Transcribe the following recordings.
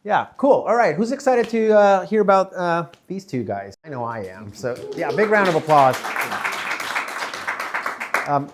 Yeah, cool. All right, who's excited to hear about these two guys? I know I am. So yeah, big round of applause.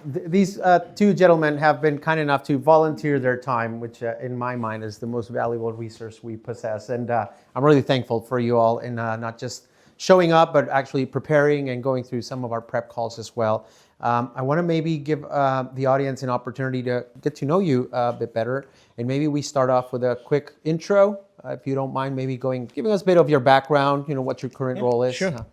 These two gentlemen have been kind enough to volunteer their time, which in my mind is the most valuable resource we possess. And I'm really thankful for you all in not just showing up, but actually preparing and going through some of our prep calls as well. I want to maybe give the audience an opportunity to get to know you a bit better. And maybe we start off with a quick intro, if you don't mind, maybe giving us a bit of your background, what your current role is. Sure.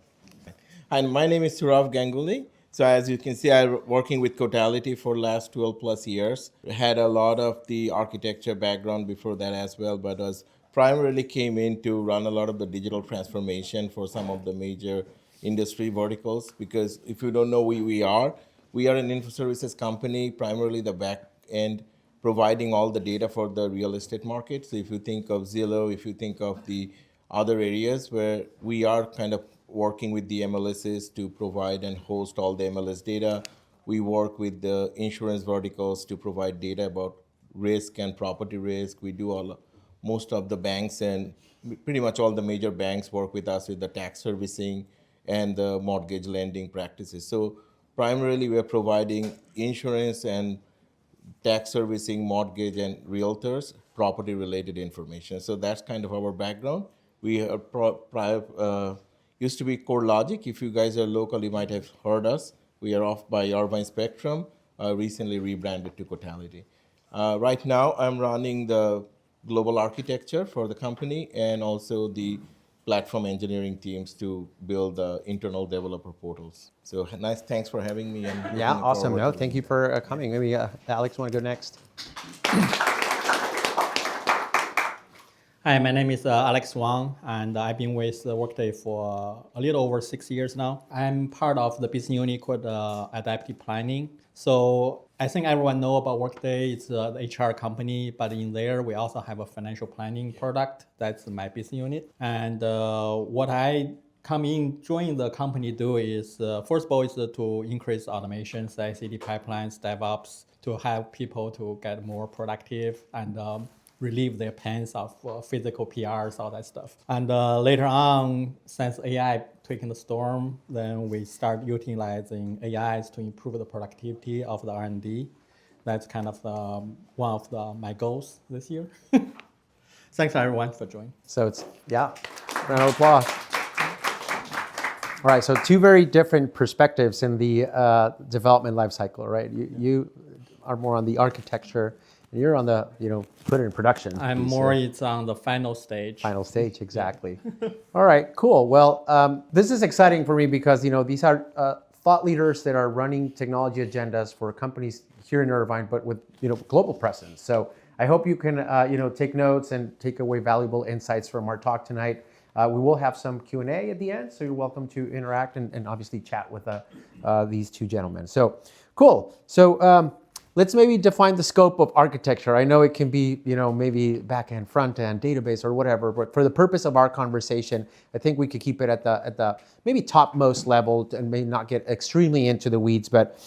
And my name is Sourav Ganguly. So as you can see, I'm working with Cotality for the last 12 plus years. Had a lot of the architecture background before that as well, but was primarily came in to run a lot of the digital transformation for some of the major industry verticals. Because if you don't know who we are an info services company, primarily the back end, providing all the data for the real estate market. So if you think of Zillow, if you think of the other areas where we are kind of working with the MLSs to provide and host all the MLS data. We work with the insurance verticals to provide data about risk and property risk. We do most of the banks and pretty much all the major banks work with us with the tax servicing and the mortgage lending practices. So primarily we're providing insurance and tax servicing, mortgage, and realtors, property-related information. So that's kind of our background. We are used to be CoreLogic. If you guys are local, you might have heard us. We are off by Irvine Spectrum, recently rebranded to Cotality. Right now, I'm running the global architecture for the company and also the platform engineering teams to build the internal developer portals. So nice, thanks for having me. And Yeah, awesome. No, thank you for coming. Maybe Alex, want to go next? Hi, my name is Alex Wang, and I've been with Workday for a little over 6 years now. I'm part of the business unit called Adaptive Planning. So I think everyone knows about Workday. It's the HR company, but in there we also have a financial planning product. That's my business unit. And what I join the company do is, first of all, is to increase automation, CI/CD pipelines, DevOps, to have people to get more productive and relieve their pains of physical PRs, all that stuff. And later on, since AI taking the storm, then we start utilizing AIs to improve the productivity of the R&D. That's kind of one of my goals this year. Thanks everyone for joining. So round of applause. All right, so two very different perspectives in the development lifecycle, right? You are more on the architecture, and you're on the, put it in production. It's on the final stage. Final stage, exactly. All right, cool. Well, this is exciting for me because, these are thought leaders that are running technology agendas for companies here in Irvine, but with, global presence. So I hope you can, take notes and take away valuable insights from our talk tonight. We will have some Q&A at the end, so you're welcome to interact and obviously chat with these two gentlemen. So cool. So let's maybe define the scope of architecture. I know it can be, maybe back-end, front-end, database or whatever, but for the purpose of our conversation, I think we could keep it at the maybe topmost level and may not get extremely into the weeds. But,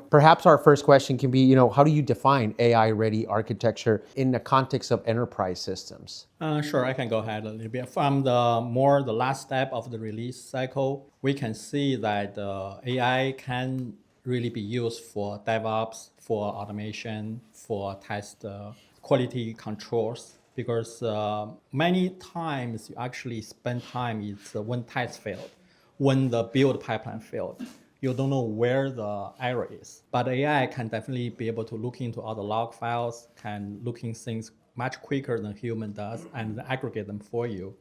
perhaps our first question can be, how do you define AI-ready architecture in the context of enterprise systems? Sure, I can go ahead a little bit. From the last step of the release cycle, we can see that AI can really be used for DevOps, for automation, for test quality controls, because many times you actually spend time when test failed, when the build pipeline failed. You don't know where the error is. But AI can definitely be able to look into all the log files, can look in things much quicker than human does, and aggregate them for you.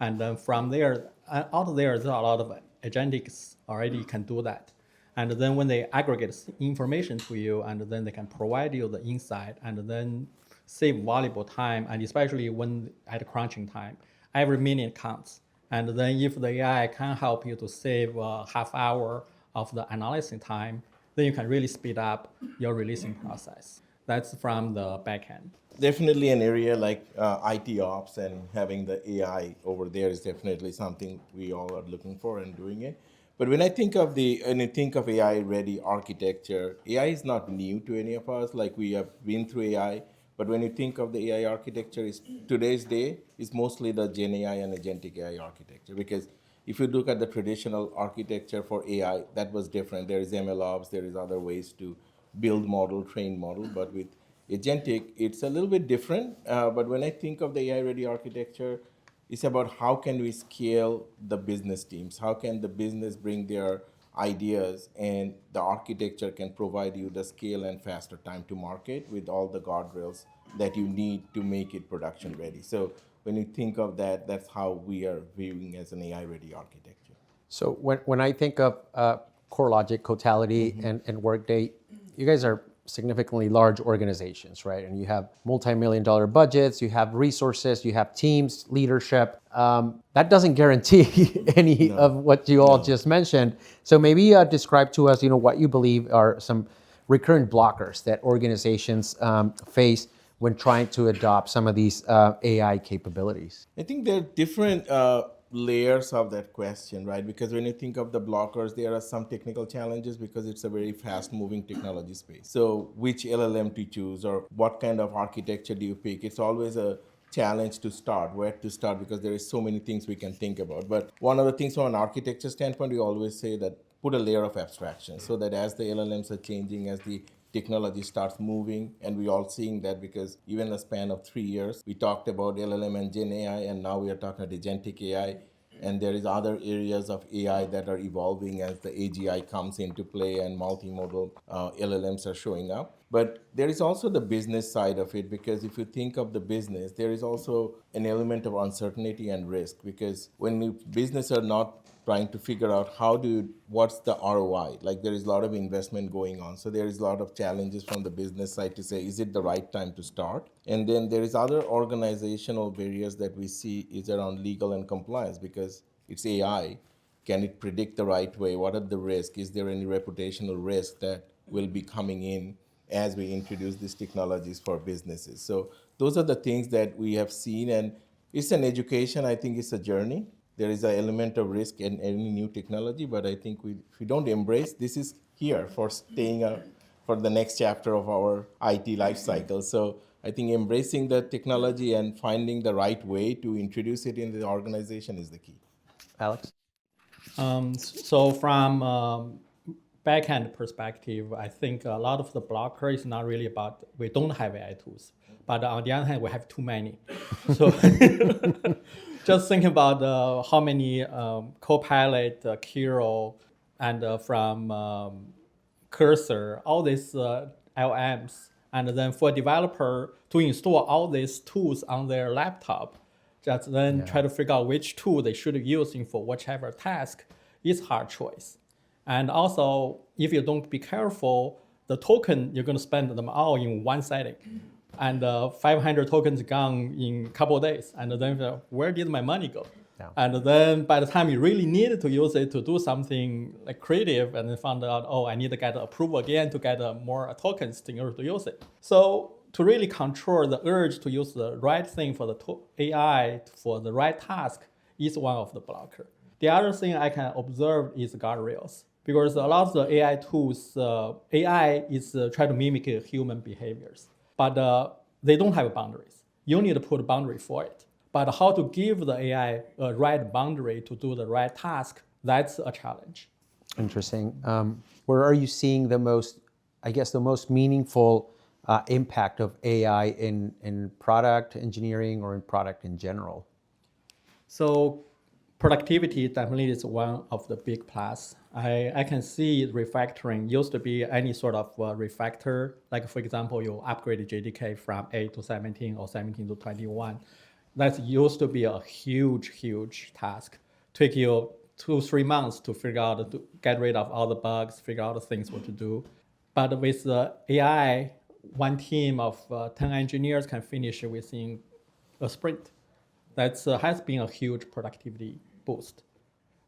And then from there, out there's a lot of agentics already can do that. And then when they aggregate information to you, and then they can provide you the insight, and then save valuable time, and especially when at crunching time, every minute counts. And then if the AI can help you to save a half hour of the analyzing time, then you can really speed up your releasing process. That's from the back end. Definitely an area like IT ops and having the AI over there is definitely something we all are looking for and doing it. But when I think of AI-ready architecture, AI is not new to any of us. Like we have been through AI But when you think of the AI architecture, is today's day is mostly the Gen AI and agentic AI architecture. Because if you look at the traditional architecture for AI, that was different. There is MLOps, there is other ways to build model, train model. But with agentic, it's a little bit different. But when I think of the AI-ready architecture, it's about how can we scale the business teams? How can the business bring their ideas, and the architecture can provide you the scale and faster time to market with all the guardrails that you need to make it production ready. So when you think of that, that's how we are viewing as an AI-ready architecture. So when I think of CoreLogic, Cotality, and Workday, you guys are significantly large organizations, right? And you have multi-million-dollar budgets, you have resources, you have teams, leadership. That doesn't guarantee any of what you all just mentioned. So maybe describe to us, what you believe are some recurrent blockers that organizations face when trying to adopt some of these AI capabilities. I think there are different layers of that question, right? Because when you think of the blockers, there are some technical challenges because it's a very fast moving technology space. So which LLM to choose or what kind of architecture do you pick? It's always a challenge to start, where to start, because there is so many things we can think about. But one of the things from an architecture standpoint, we always say that put a layer of abstraction so that as the LLMs are changing, as the technology starts moving, and we all seeing that because even in the span of 3 years, we talked about LLM and Gen AI, and now we are talking about agentic AI, and there is other areas of AI that are evolving as the AGI comes into play and multimodal LLMs are showing up. But there is also the business side of it, because if you think of the business, there is also an element of uncertainty and risk, because when business are not trying to figure out what's the ROI. Like there is a lot of investment going on. So there is a lot of challenges from the business side to say, is it the right time to start? And then there is other organizational barriers that we see is around legal and compliance, because it's AI. Can it predict the right way? What are the risks? Is there any reputational risk that will be coming in as we introduce these technologies for businesses? So those are the things that we have seen, and it's an education. I think it's a journey. There is an element of risk in any new technology, but I think if we don't embrace, this is here for staying for the next chapter of our IT life cycle. So I think embracing the technology and finding the right way to introduce it in the organization is the key. Alex? So from backend perspective, I think a lot of the blocker is not really about we don't have AI tools, but on the other hand, we have too many. So just think about how many Copilot, Kiro, and from Cursor, all these LMs, and then for developer to install all these tools on their laptop, just then try to figure out which tool they should be using for whichever task is hard choice. And also, if you don't be careful, the token, you're going to spend them all in one setting. And 500 tokens gone in a couple of days. And then where did my money go? Yeah. And then by the time you really needed to use it to do something like creative, and then found out, I need to get approval again to get more tokens in order to use it. So to really control the urge to use the right thing for the AI for the right task is one of the blockers. The other thing I can observe is guardrails. Because a lot of the AI tools, AI is trying to mimic human behaviors. But they don't have boundaries. You need to put a boundary for it. But how to give the AI a right boundary to do the right task, that's a challenge. Interesting. Where are you seeing the most meaningful impact of AI in product engineering or in product in general? So productivity definitely is one of the big plus. I can see refactoring used to be any sort of refactor. Like for example, you upgrade JDK from 8 to 17 or 17 to 21. That used to be a huge task. Take you 2-3 months to figure out, to get rid of all the bugs, figure out the things what to do. But with the AI, one team of 10 engineers can finish it within a sprint. That has been a huge productivity boost.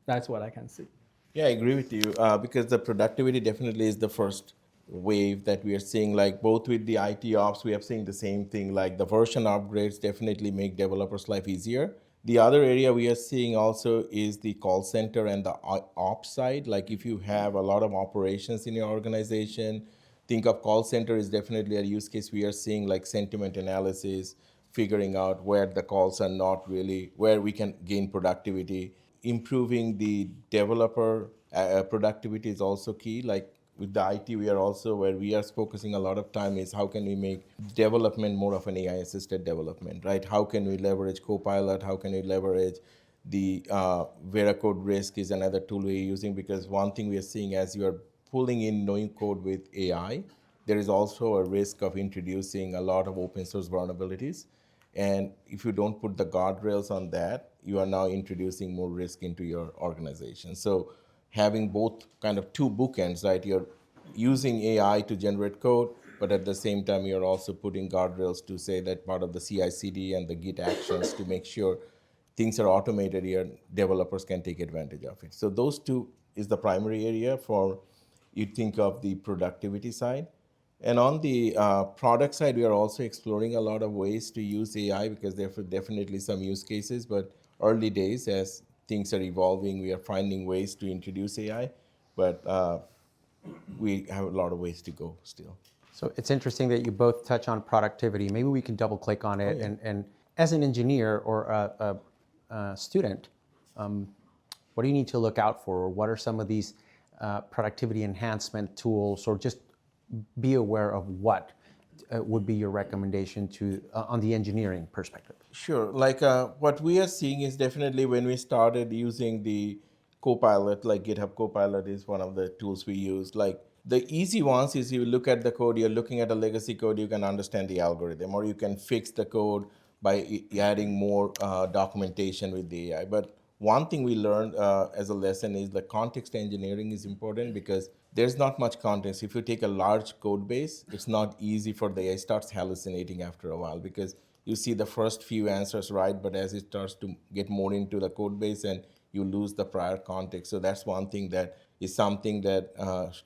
That's what I can see. Yeah, I agree with you, because the productivity definitely is the first wave that we are seeing. Like both with the IT ops, we are seeing the same thing. Like the version upgrades definitely make developers' life easier. The other area we are seeing also is the call center and the ops side. Like if you have a lot of operations in your organization, Think of call center is definitely a use case we are seeing, like sentiment analysis, figuring out where the calls are not really, where we can gain productivity. Improving the developer productivity is also key. Like with the IT, we are also, where we are focusing a lot of time is how can we make development more of an AI-assisted development, right? How can we leverage Copilot? How can we leverage the Veracode risk is another tool we're using, because one thing we are seeing as you are pulling in knowing code with AI, there is also a risk of introducing a lot of open source vulnerabilities. And if you don't put the guardrails on that, you are now introducing more risk into your organization. So having both kind of two bookends, right? You're using AI to generate code, but at the same time, you're also putting guardrails to say that part of the CI/CD and the Git actions to make sure things are automated here, developers can take advantage of it. So those two is the primary area for you think of the productivity side. And on the product side, we are also exploring a lot of ways to use AI, because there are definitely some use cases, but early days as things are evolving, we are finding ways to introduce AI, but we have a lot of ways to go still. So it's interesting that you both touch on productivity. Maybe we can double click on it. Oh, yeah. And as an engineer or a student, what do you need to look out for? Or what are some of these productivity enhancement tools, or just be aware of what would be your recommendation to on the engineering perspective? Sure. Like what we are seeing is definitely when we started using the Copilot, like GitHub Copilot is one of the tools we use. Like the easy ones is you look at the code, you're looking at a legacy code, you can understand the algorithm, or you can fix the code by adding more documentation with the AI. But one thing we learned as a lesson is the context engineering is important, because there's not much context. If you take a large code base, it's not easy for the AI starts hallucinating after a while, because you see the first few answers right, but as it starts to get more into the code base and you lose the prior context. So that's one thing that is something that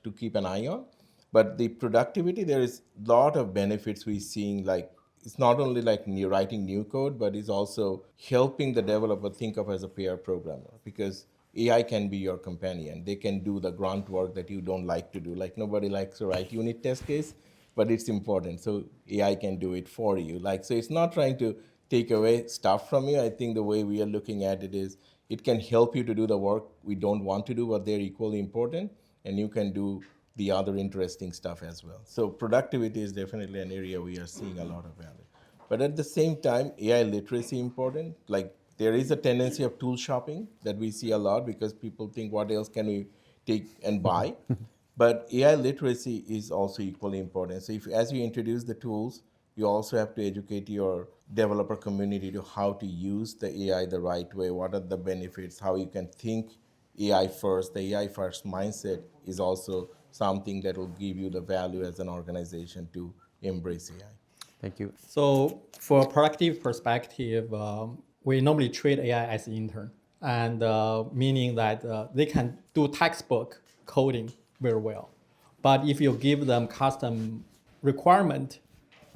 to keep an eye on. But the productivity, there is a lot of benefits we're seeing. Like it's not only like writing new code, but it's also helping the developer think of as a pair programmer, because AI can be your companion. They can do the grunt work that you don't like to do. Like nobody likes to write unit test case, but it's important. So AI can do it for you. Like, so it's not trying to take away stuff from you. I think the way we are looking at it is it can help you to do the work we don't want to do, but they're equally important, and you can do the other interesting stuff as well. So productivity is definitely an area we are seeing a lot of value. But at the same time, AI literacy important. Like there is a tendency of tool shopping that we see a lot, because people think, what else can we take and buy? But AI literacy is also equally important. So if, as you introduce the tools, you also have to educate your developer community to how to use the AI the right way, what are the benefits, how you can think AI first. The AI first mindset is also something that will give you the value as an organization to embrace AI. Thank you. So for a productive perspective, we normally treat AI as an intern, and meaning that they can do textbook coding very well. But if you give them custom requirement,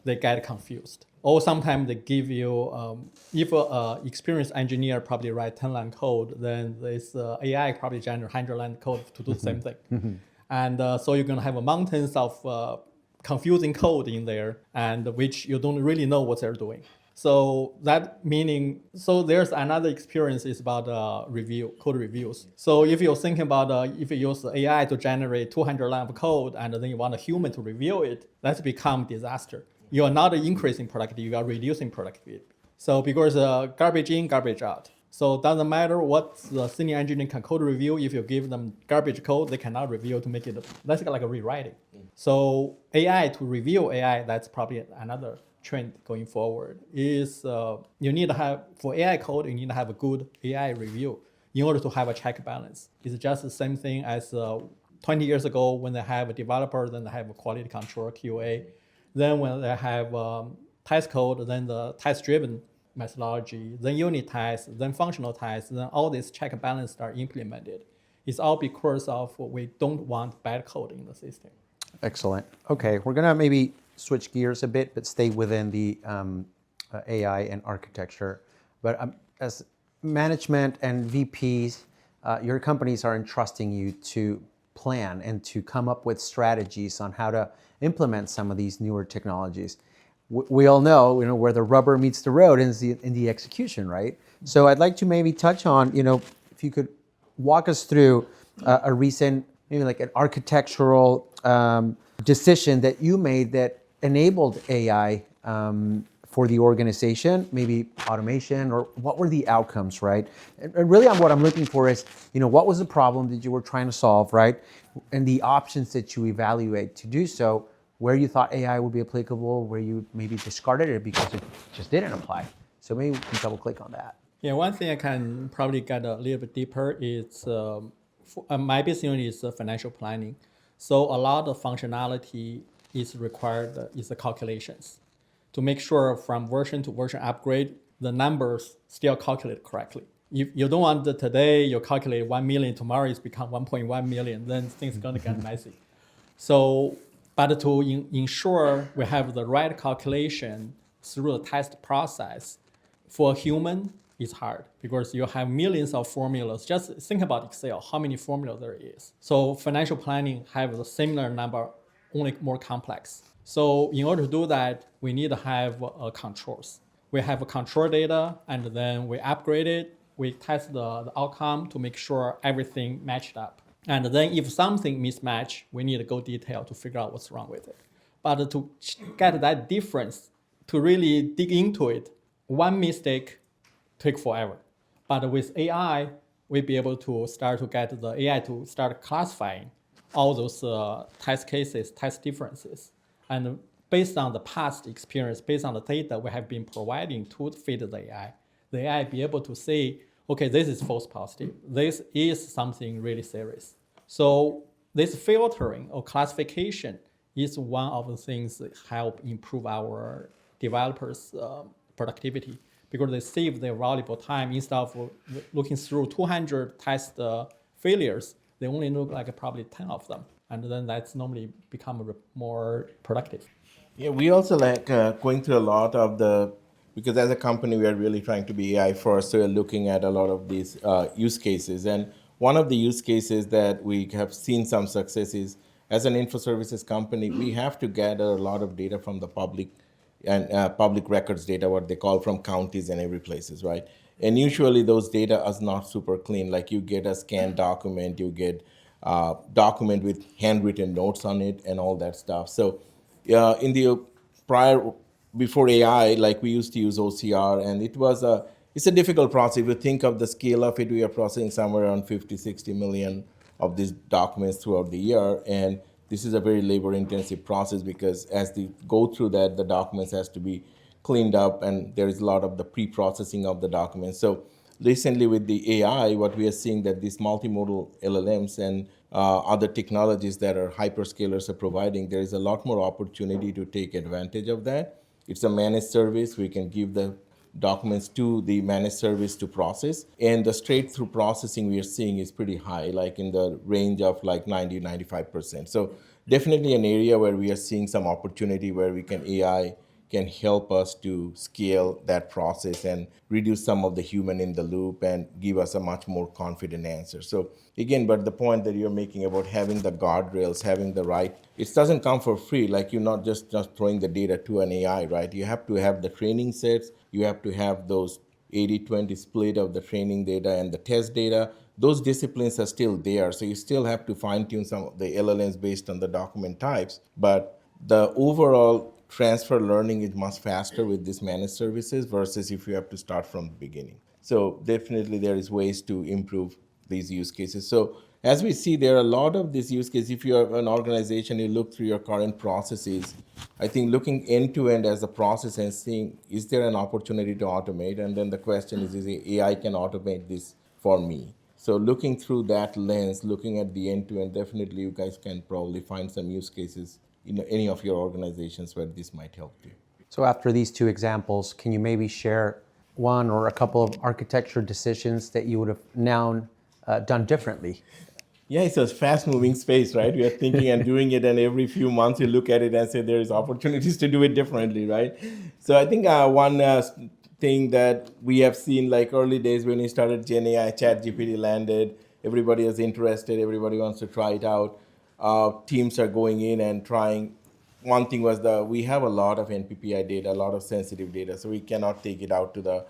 they get confused. Or sometimes they give you, if an experienced engineer probably write 10-line code, then this AI probably generate 100-line code to do the same thing. And so you're going to have mountains of confusing code in there, and which you don't really know what they're doing. So that meaning, so there's another experience is about code reviews. So if you're thinking about if you use AI to generate 200 lines of code and then you want a human to review it, that's become disaster. You are not increasing productivity, you are reducing productivity. So because garbage in, garbage out. So it doesn't matter what the senior engineer can code review. If you give them garbage code, they cannot review to make it, that's like a rewriting. So AI to review AI, that's probably another trend going forward, is you need to have, for AI code, you need to have a good AI review in order to have a check balance. It's just the same thing as 20 years ago when they have a developer, then they have a quality control, QA. Then when they have test code, then the test-driven methodology, then unit tests, then functional tests, then all these check balance are implemented. It's all because of we don't want bad code in the system. Excellent. Okay, we're gonna maybe switch gears a bit, but stay within the AI and architecture. But as management and VPs, your companies are entrusting you to plan and to come up with strategies on how to implement some of these newer technologies. We all know, where the rubber meets the road is in the execution, right? So I'd like to maybe touch on, if you could walk us through a recent, maybe like an architectural decision that you made that enabled AI for the organization, maybe automation, or what were the outcomes, right? And really what I'm looking for is, what was the problem that you were trying to solve, right? And the options that you evaluate to do so, where you thought AI would be applicable, where you maybe discarded it because it just didn't apply. So maybe we can double click on that. Yeah, one thing I can probably get a little bit deeper is my business unit is financial planning. So a lot of functionality is required is the calculations to make sure from version to version upgrade, the numbers still calculate correctly. If you don't want today, you calculate 1 million, tomorrow it's become 1.1 million, then things are gonna get messy. So, but to ensure we have the right calculation through the test process, for a human, it's hard because you have millions of formulas. Just think about Excel, how many formulas there is. So financial planning have a similar number, only more complex. So in order to do that, we need to have controls. We have a control data, and then we upgrade it. We test the outcome to make sure everything matched up. And then if something mismatch, we need to go detail to figure out what's wrong with it. But to get that difference, to really dig into it, one mistake take forever. But with AI, we'll be able to start to get the AI to start classifying all those test cases, test differences. And based on the past experience, based on the data we have been providing to feed the AI be able to say, okay, this is false positive. This is something really serious. So this filtering or classification is one of the things that help improve our developers' productivity, because they save their valuable time. Instead of looking through 200 test failures, they only look like probably 10 of them. And then that's normally become more productive. Yeah, we also like going through a lot of because as a company, we are really trying to be AI first, so we're looking at a lot of these use cases. And one of the use cases that we have seen some success is, as an info services company, we have to gather a lot of data from the public and public records data, what they call from counties and every places, right? And usually those data is not super clean. Like you get a scanned document, you get document with handwritten notes on it and all that stuff. So in the before AI, like we used to use OCR, and it's a difficult process. If you think of the scale of it, we are processing somewhere around 50, 60 million of these documents throughout the year. And this is a very labor-intensive process because as they go through that, the documents has to be cleaned up, and there is a lot of the pre-processing of the documents. So recently with the AI, what we are seeing that these multimodal LLMs and other technologies that are hyperscalers are providing, there is a lot more opportunity to take advantage of that. It's a managed service. We can give the documents to the managed service to process. And the straight through processing we are seeing is pretty high, like in the range of like 90, 95%. So definitely an area where we are seeing some opportunity where AI can help us to scale that process and reduce some of the human in the loop and give us a much more confident answer. So again, but the point that you're making about having the guardrails, having the right, it doesn't come for free. Like you're not just throwing the data to an AI, right? You have to have the training sets. You have to have those 80-20 split of the training data and the test data. Those disciplines are still there. So you still have to fine tune some of the LLMs based on the document types. But the overall transfer learning is much faster with these managed services versus if you have to start from the beginning. So definitely there is ways to improve these use cases. So as we see, there are a lot of these use cases. If you are an organization, you look through your current processes, I think looking end to end as a process and seeing, is there an opportunity to automate? And then the question is AI can automate this for me? So looking through that lens, looking at the end to end, definitely you guys can probably find some use cases in any of your organizations where this might help you. So after these two examples, can you maybe share one or a couple of architecture decisions that you would have now done differently? Yeah, it's a fast-moving space, right? We are thinking and doing it, and every few months you look at it and say there is opportunities to do it differently, right? So I think one thing that we have seen, like early days when we started Gen AI, ChatGPT landed, everybody is interested, everybody wants to try it out. Teams are going in and trying. One thing was we have a lot of NPPI data, a lot of sensitive data, so we cannot take it out to the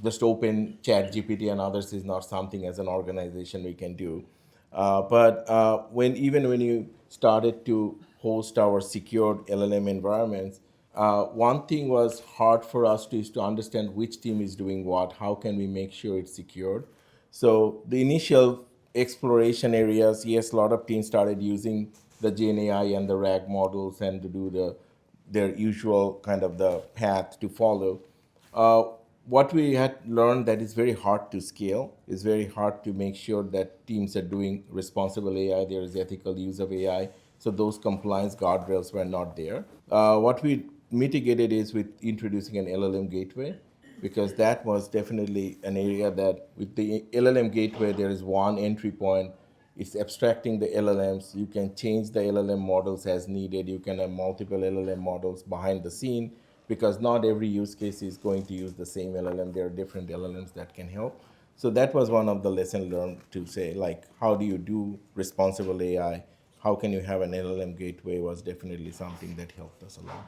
just open chat GPT and others is not something as an organization we can do. But when you started to host our secured LLM environments, one thing was hard for us is to understand which team is doing what. How can we make sure it's secured? So the initial exploration areas, yes, a lot of teams started using the GenAI and the RAG models and to do their usual kind of the path to follow. What we had learned that is very hard to scale. It's very hard to make sure that teams are doing responsible AI. There is ethical use of AI. So those compliance guardrails were not there. What we mitigated is with introducing an LLM gateway, because that was definitely an area that with the LLM gateway, there is one entry point. It's abstracting the LLMs. You can change the LLM models as needed. You can have multiple LLM models behind the scene, because not every use case is going to use the same LLM. There are different LLMs that can help. So that was one of the lessons learned, to say, like, how do you do responsible AI? How can you have an LLM gateway was definitely something that helped us a lot.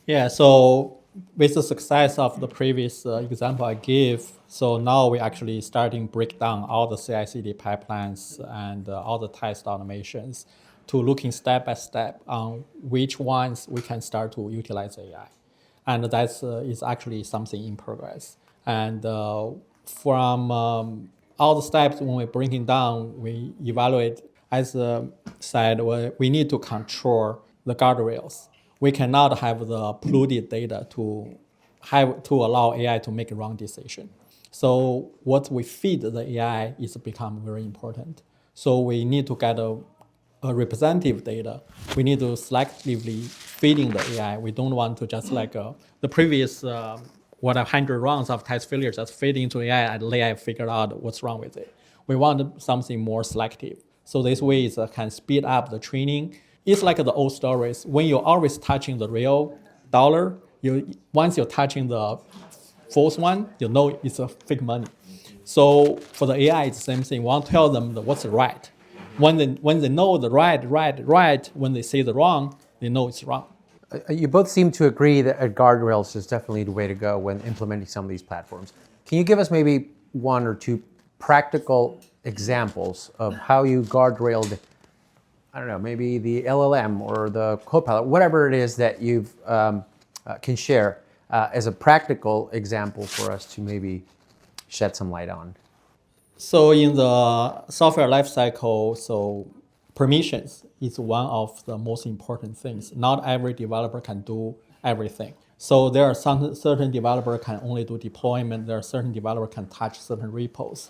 Yeah, so with the success of the previous example I gave, so now we actually starting break down all the CI/CD pipelines and all the test automations to looking step by step on which ones we can start to utilize AI, and that's is actually something in progress. And from all the steps when we bring it down, we evaluate. As said, we need to control the guardrails. We cannot have the polluted data to allow AI to make a wrong decision. So what we feed the AI is become very important. So we need to get a representative data. We need to selectively feeding the AI. We don't want to just like the previous 100 rounds of test failure just feed into AI and the AI figure out what's wrong with it. We want something more selective. So this way it can speed up the training. It's like the old stories. When you're always touching the real dollar, once you're touching the false one, you know it's a fake money. So for the AI, it's the same thing. We want to tell them what's right. When they know the right, when they say the wrong, they know it's wrong. You both seem to agree that guardrails is definitely the way to go when implementing some of these platforms. Can you give us maybe one or two practical examples of how you guardrailed, I don't know, maybe the LLM or the Copilot, whatever it is that you can share as a practical example for us to maybe shed some light on? So in the software lifecycle, so permissions is one of the most important things. Not every developer can do everything. So there are certain developer can only do deployment. There are certain developer can touch certain repos.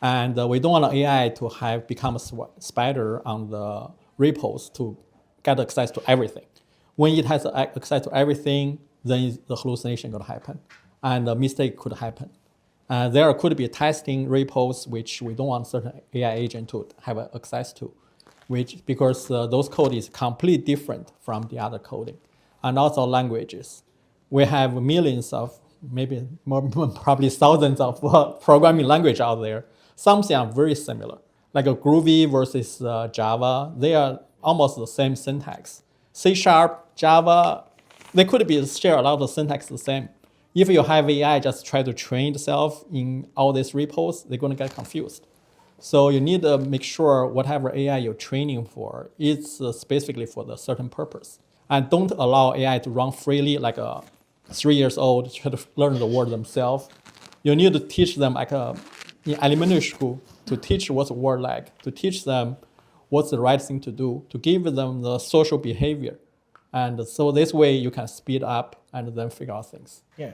And we don't want AI to have become a spider on the repos to get access to everything. When it has access to everything, then the hallucination going to happen, and a mistake could happen. There could be testing repos which we don't want certain AI agent to have access to, because those code is completely different from the other coding, and also languages. We have millions of, maybe more, probably thousands of programming language out there. Some are very similar, like a Groovy versus Java. They are almost the same syntax. C#, Java, they could be share a lot of syntax the same. If you have AI just try to train itself in all these repos, they're going to get confused. So you need to make sure whatever AI you're training for is specifically for the certain purpose. And don't allow AI to run freely like a 3 years old, try to learn the word themselves. You need to teach them like in elementary school, to teach what's a word like, to teach them what's the right thing to do, to give them the social behavior. And so this way you can speed up and then figure out things. Yeah.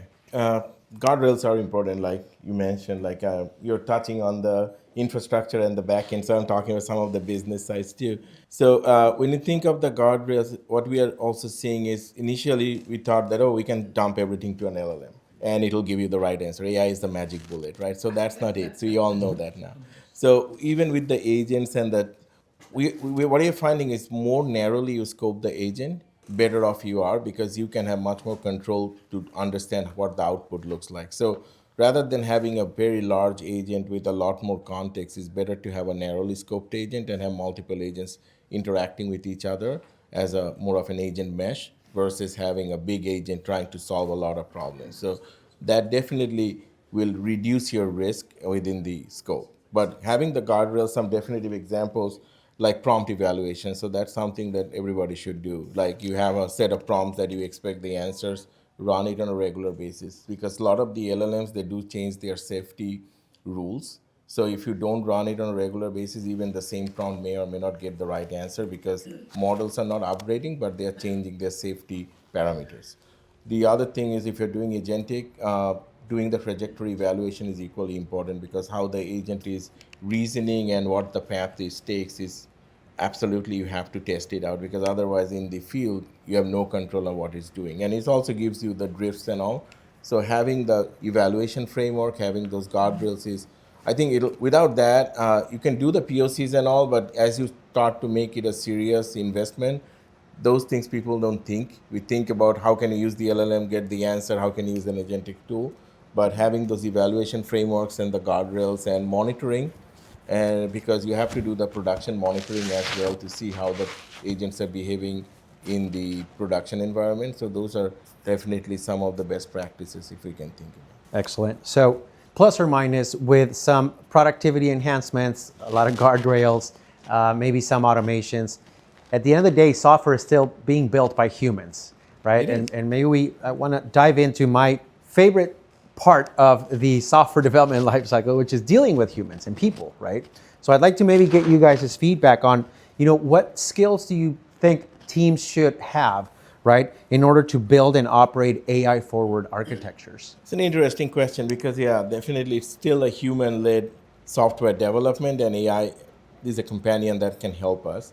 Guardrails are important, like you mentioned, like you're touching on the infrastructure and the backend, so I'm talking about some of the business sides too. So when you think of the guardrails, what we are also seeing is initially we thought that, we can dump everything to an LLM and it'll give you the right answer. AI is the magic bullet, right? So that's not it. So you all know that now. So even with the agents and that, what you're finding is more narrowly you scope the agent, better off you are, because you can have much more control to understand what the output looks like. So rather than having a very large agent with a lot more context, it's better to have a narrowly scoped agent and have multiple agents interacting with each other as a more of an agent mesh versus having a big agent trying to solve a lot of problems. So that definitely will reduce your risk within the scope. But having the guardrails, some definitive examples like prompt evaluation. So that's something that everybody should do. Like you have a set of prompts that you expect the answers, run it on a regular basis. Because a lot of the LLMs, they do change their safety rules. So if you don't run it on a regular basis, even the same prompt may or may not get the right answer because models are not upgrading, but they are changing their safety parameters. The other thing is if you're doing agentic, doing the trajectory evaluation is equally important because how the agent is reasoning and what the path is takes is absolutely you have to test it out because otherwise in the field you have no control of what it's doing. And it also gives you the drifts and all. So having the evaluation framework, having those guardrails is, I think without that, you can do the POCs and all, but as you start to make it a serious investment, those things people don't think. We think about how can you use the LLM, get the answer, how can you use an agentic tool. But having those evaluation frameworks and the guardrails and monitoring, and because you have to do the production monitoring as well to see how the agents are behaving in the production environment. So those are definitely some of the best practices if we can think of it. Excellent. So plus or minus with some productivity enhancements, a lot of guardrails, maybe some automations. At the end of the day, software is still being built by humans, right? And maybe I want to dive into my favorite part of the software development lifecycle, which is dealing with humans and people, right? So I'd like to maybe get you guys' feedback on, what skills do you think teams should have, right, in order to build and operate AI-forward architectures? It's an interesting question because, definitely it's still a human-led software development and AI is a companion that can help us.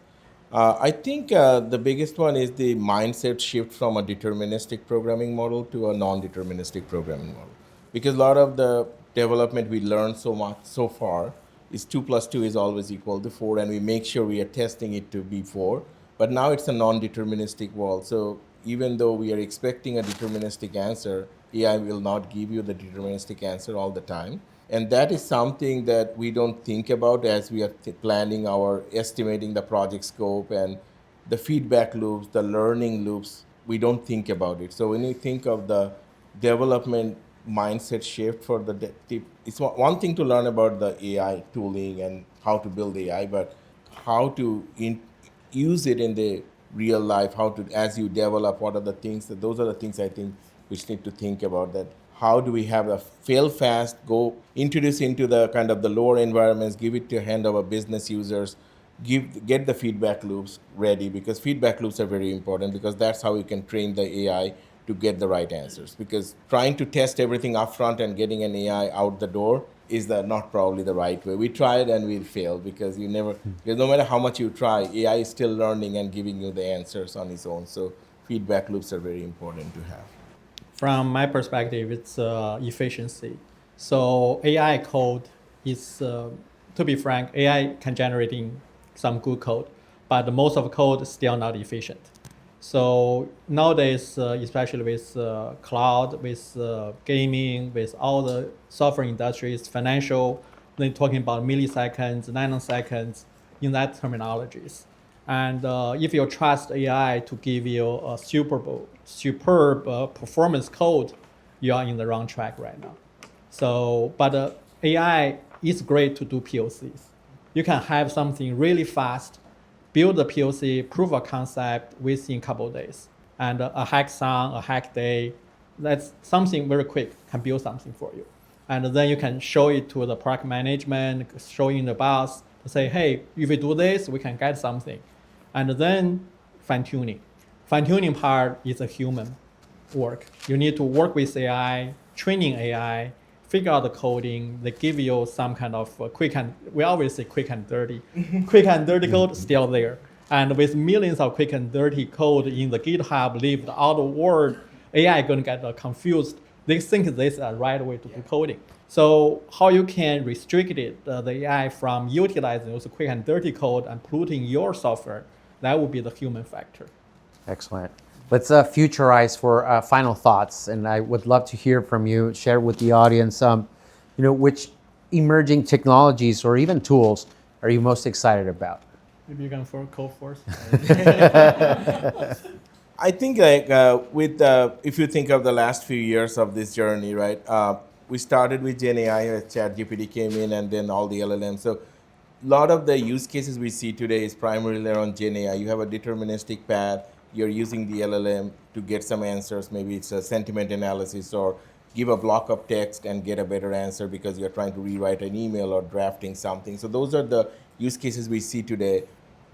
I think the biggest one is the mindset shift from a deterministic programming model to a non-deterministic programming model. Because a lot of the development we learned so far is 2 plus 2 is always equal to 4, and we make sure we are testing it to be 4. But now it's a non-deterministic world. So even though we are expecting a deterministic answer, AI will not give you the deterministic answer all the time. And that is something that we don't think about as we are planning our estimating the project scope and the feedback loops, the learning loops. We don't think about it. So when you think of the development mindset shift for it's one thing to learn about the AI tooling and how to build AI, but how to use it in the real life, how to, as you develop, what are the things, those are the things I think we need to think about, that how do we have a fail fast, go introduce into the kind of the lower environments, give it to hand of our business users, get the feedback loops ready, because feedback loops are very important because that's how you can train the AI to get the right answers. Because trying to test everything up front and getting an AI out the door is not probably the right way. We tried and we failed because because no matter how much you try, AI is still learning and giving you the answers on its own. So feedback loops are very important to have. From my perspective, it's efficiency. So AI code is, to be frank, AI can generating some good code, but most of the code is still not efficient. So nowadays, especially with cloud, with gaming, with all the software industries, financial, they're talking about milliseconds, nanoseconds in that terminologies. And if you trust AI to give you a superb performance code, you are in the wrong track right now. So, but AI is great to do POCs. You can have something really fast, build the POC, proof of concept within a couple of days. And a hackathon, a hack day, that's something very quick, can build something for you. And then you can show it to the product management, showing the boss, to say, hey, if we do this, we can get something. And then fine-tuning. Fine-tuning part is a human work. You need to work with AI, training AI, figure out the coding. They give you some kind of we always say quick and dirty. Quick and dirty code still there. And with millions of quick and dirty code in the GitHub lived out the world, AI is going to get confused. They think this is the right way to do coding. So how you can restrict it, the AI from utilizing those quick and dirty code and polluting your software, that would be the human factor. Excellent. let's futurize for final thoughts. And I would love to hear from you, share with the audience, which emerging technologies or even tools are you most excited about? Maybe you can go first. I think if you think of the last few years of this journey, right? We started with Gen AI as ChatGPT came in, and then all the LLMs. So a lot of the use cases we see today is primarily around Gen AI. You have a deterministic path. You're using the LLM to get some answers. Maybe it's a sentiment analysis, or give a block of text and get a better answer because you're trying to rewrite an email or drafting something. So those are the use cases we see today.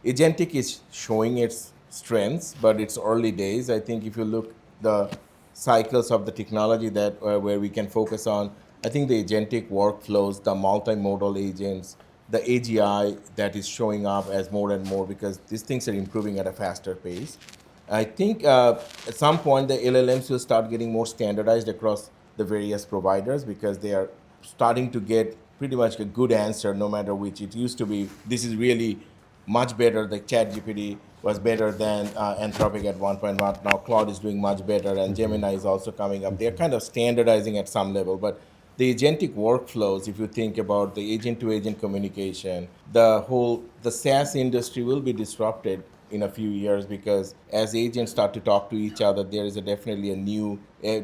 Agentic is showing its strengths, but it's early days. I think if you look the cycles of the technology that where we can focus on, I think the agentic workflows, the multimodal agents, the AGI that is showing up as more and more, because these things are improving at a faster pace. I think at some point the LLMs will start getting more standardized across the various providers, because they are starting to get pretty much a good answer no matter which. It used to be, this is really much better. The ChatGPT was better than Anthropic at one point. Now Claude is doing much better, and Gemini is also coming up. They're kind of standardizing at some level, but the agentic workflows, if you think about the agent-to-agent communication, the SaaS industry will be disrupted in a few years, because as agents start to talk to each other, there is definitely a new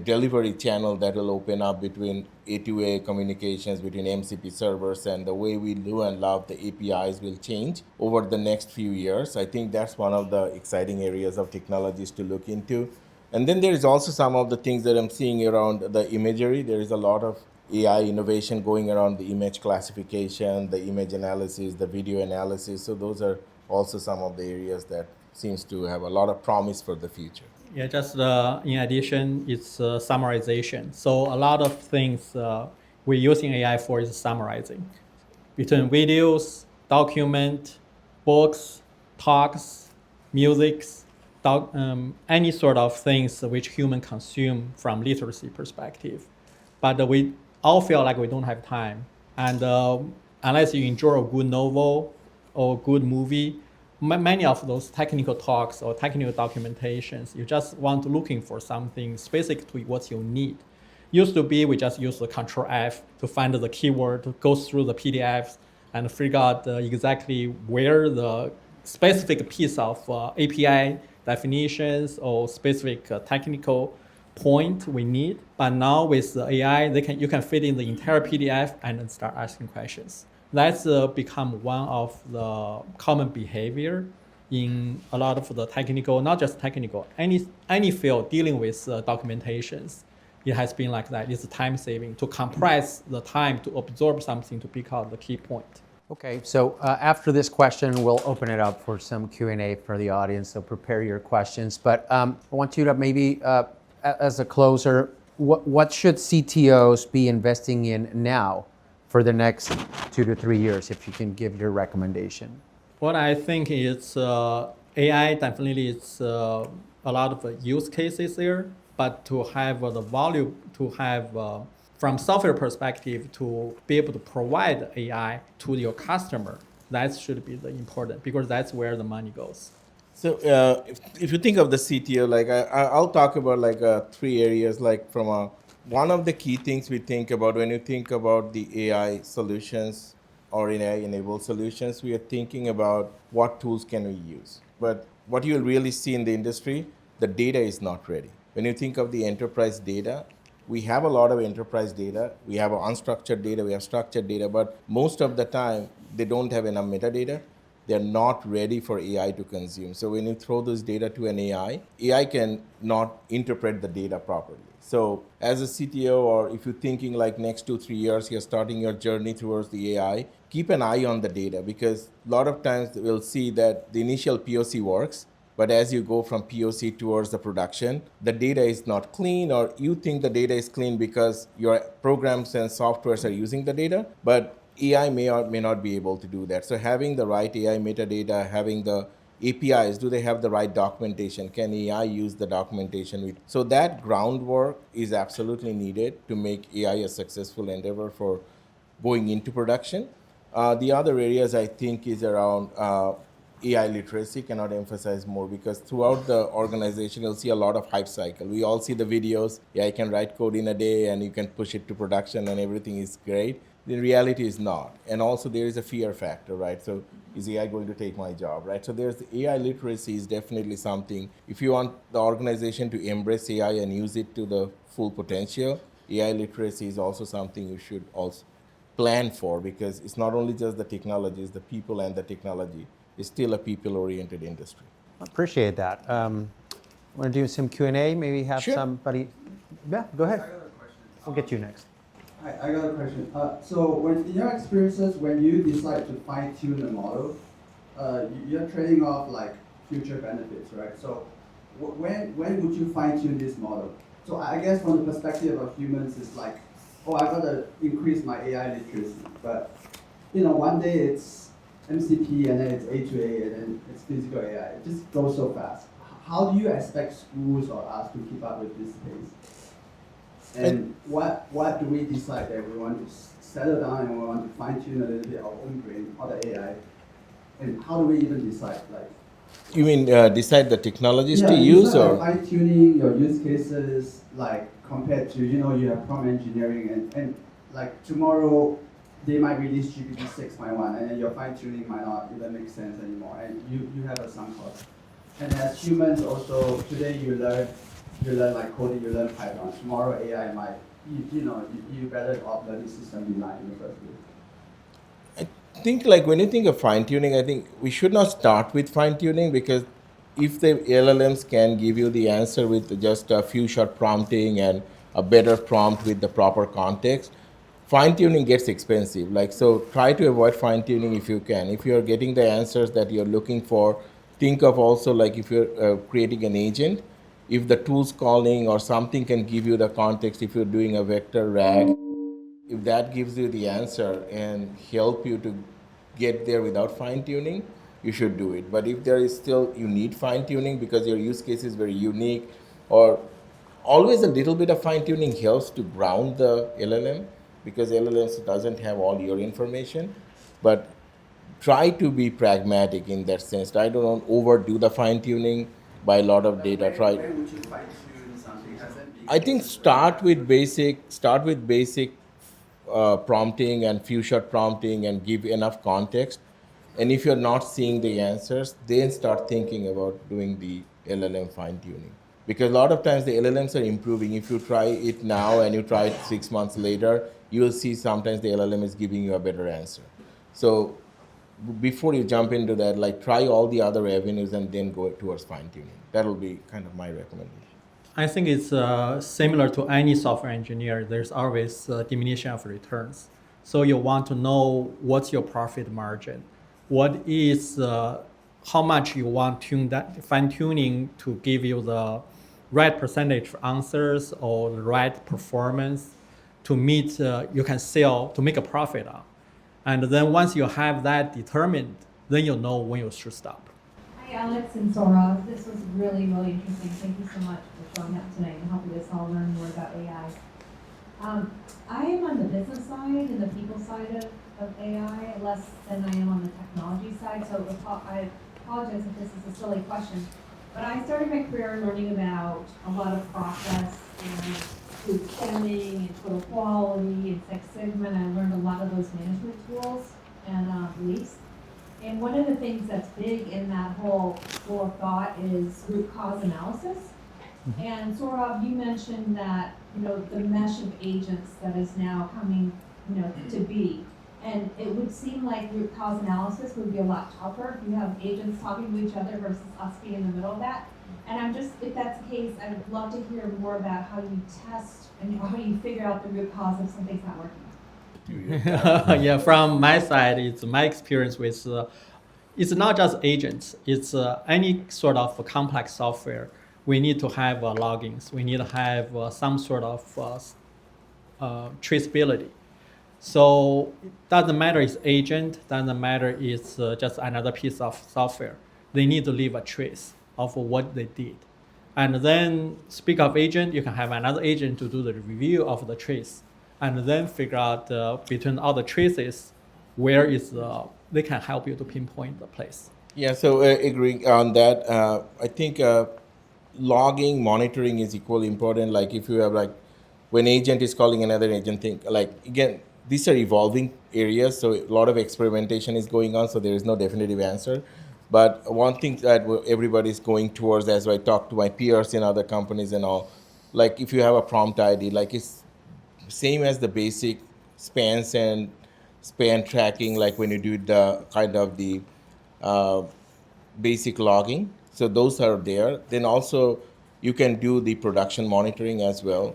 delivery channel that will open up between A2A communications between MCP servers, and the way we do and love the APIs will change over the next few years. I think that's one of the exciting areas of technologies to look into. And then there is also some of the things that I'm seeing around the imagery. There is a lot of AI innovation going around the image classification, the image analysis, the video analysis. So those are also some of the areas that seems to have a lot of promise for the future. Yeah, just in addition, it's summarization. So a lot of things we're using AI for is summarizing. Between videos, document, books, talks, musics, any sort of things which human consume from literacy perspective. But we all feel like we don't have time. And unless you enjoy a good novel or good movie, many of those technical talks or technical documentations, you just want to looking for something specific to what you need. Used to be we just use the Control F to find the keyword, to go through the PDFs and figure out exactly where the specific piece of API definitions or specific technical point we need. But now with the AI, you can fit in the entire PDF and then start asking questions. That's become one of the common behavior in a lot of the technical, not just technical, any field dealing with documentations. It has been like that. It's time saving to compress the time to absorb something to pick out the key point. Okay, so after this question, we'll open it up for some Q&A for the audience, so prepare your questions. But I want you to maybe, as a closer, what should CTOs be investing in now for the next 2 to 3 years, if you can give your recommendation? What I think is AI definitely is a lot of use cases there, but to have the value, to have from software perspective, to be able to provide AI to your customer, that should be the important, because that's where the money goes. So if you think of the CTO, like I'll talk about like 3 areas, like from one of the key things we think about when you think about the AI solutions or AI-enabled solutions, we are thinking about what tools can we use. But what you'll really see in the industry, the data is not ready. When you think of the enterprise data, we have a lot of enterprise data. We have unstructured data, we have structured data, but most of the time, they don't have enough metadata. They're not ready for AI to consume. So when you throw this data to an AI can not interpret the data properly. So as a CTO, or if you're thinking like next 2-3 years, you're starting your journey towards the AI, keep an eye on the data, because a lot of times we'll see that the initial POC works, but as you go from POC towards the production, the data is not clean, or you think the data is clean because your programs and softwares are using the data, but AI may or may not be able to do that. So having the right AI metadata, having the APIs, do they have the right documentation? Can AI use the documentation? So that groundwork is absolutely needed to make AI a successful endeavor for going into production. The other areas I think is around AI literacy cannot emphasize more, because throughout the organization, you'll see a lot of hype cycle. We all see the videos, yeah, I can write code in a day and you can push it to production and everything is great. The reality is not. And also there is a fear factor, right? So is AI going to take my job, right? So there's AI literacy is definitely something. If you want the organization to embrace AI and use it to the full potential, AI literacy is also something you should also plan for, because it's not only just the technology, it's the people and the technology. It's still a people-oriented industry. Appreciate that. Want to do some Q&A? Maybe have Sure. somebody. Yeah, go ahead. I got a question. We'll get you next. I got a question. So when in your experiences, when you decide to fine-tune the model, you're trading off like future benefits, right? So when would you fine-tune this model? So I guess from the perspective of humans, it's like, oh, I gotta increase my AI literacy, but one day it's MCP and then it's A2A and then it's physical AI. It just goes so fast. How do you expect schools or us to keep up with this pace? And what do we decide that we want to settle down and we want to fine tune a little bit our own brain or the AI? And how do we even decide? Like, You mean decide the technologies to use, or? fine tuning your use cases, like compared to you have prompt engineering and like tomorrow they might release GPT 6.1 and then your fine tuning might not even make sense anymore, and you have a sunk cost. And as humans also, today you learn like coding, you learn Python. Tomorrow AI might, you better off learning system design in the first place. I think like when you think of fine tuning, I think we should not start with fine tuning, because if the LLMs can give you the answer with just a few short prompting and a better prompt with the proper context, fine tuning gets expensive. Like, so try to avoid fine tuning if you can. If you're getting the answers that you're looking for, think of also like if you're creating an agent, if the tool's calling or something can give you the context, if you're doing a vector RAG, if that gives you the answer and help you to get there without fine tuning, you should do it. But if there is still, you need fine tuning because your use case is very unique, or always a little bit of fine tuning helps to ground the LLM, because LLMs doesn't have all your information. But try to be pragmatic in that sense. Try to not overdo the fine tuning by a lot of data. Try. When would you fine tune something? I think start with basic prompting and few shot prompting and give enough context. And if you're not seeing the answers, then start thinking about doing the LLM fine tuning. Because a lot of times the LLMs are improving. If you try it now and you try it 6 months later, you will see sometimes the LLM is giving you a better answer. So before you jump into that, like try all the other avenues and then go towards fine tuning. That will be kind of my recommendation. I think it's similar to any software engineer. There's always diminution of returns. So you want to know what's your profit margin, what is how much you want fine tuning to give you the right percentage of answers or the right performance to meet you can sell to make a profit on. And then once you have that determined, then you know when you should stop. Hi, Alex and Sourav. This was really, really interesting. Thank you so much for showing up tonight and helping us all learn more about AI. I am on the business side and the people side of AI, less than I am on the technology side. So I apologize if this is a silly question. But I started my career learning about a lot of process and food scanning and total quality and Six Sigma, and I learned a lot of those management tools and beliefs. And one of the things that's big in that whole school of thought is root cause analysis. And Sourav, you mentioned that the mesh of agents that is now coming to be. And it would seem like root cause analysis would be a lot tougher if you have agents talking to each other versus us being in the middle of that. And if that's the case, I would love to hear more about how you test and how you figure out the root cause if something's not working. Yeah, from my side, it's my experience with it's not just agents. It's any sort of complex software. We need to have logins. We need to have some sort of traceability. So it doesn't matter it's agent, doesn't matter it's just another piece of software. They need to leave a trace of what they did. And then speak of agent, you can have another agent to do the review of the trace and then figure out between all the traces, where is they can help you to pinpoint the place. Yeah, so agreeing on that, I think logging, monitoring is equally important. Like if you have like when agent is calling another agent, think like again, these are evolving areas, so a lot of experimentation is going on. So there is no definitive answer. But one thing that everybody is going towards, as I talk to my peers in other companies and all, like if you have a prompt ID, like it's same as the basic spans and span tracking, like when you do the kind of the uh, basic logging. So those are there. Then also you can do the production monitoring as well.